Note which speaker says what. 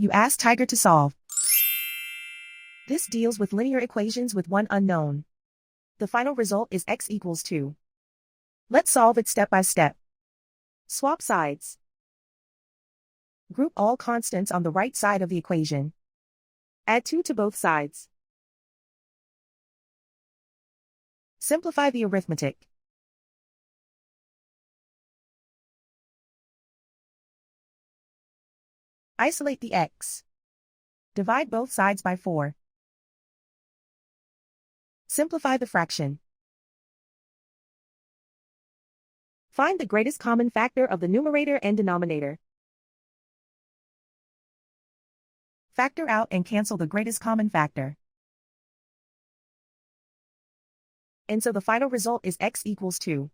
Speaker 1: You ask Tiger to solve. This deals with linear equations with one unknown. The final result is x equals 2. Let's solve it step by step. Swap sides. Group all constants on the right side of the equation. Add 2 to both sides. Simplify the arithmetic. Isolate the x. Divide both sides by 4. Simplify the fraction. Find the greatest common factor of the numerator and denominator. Factor out and cancel the greatest common factor. And so the final result is x equals 2.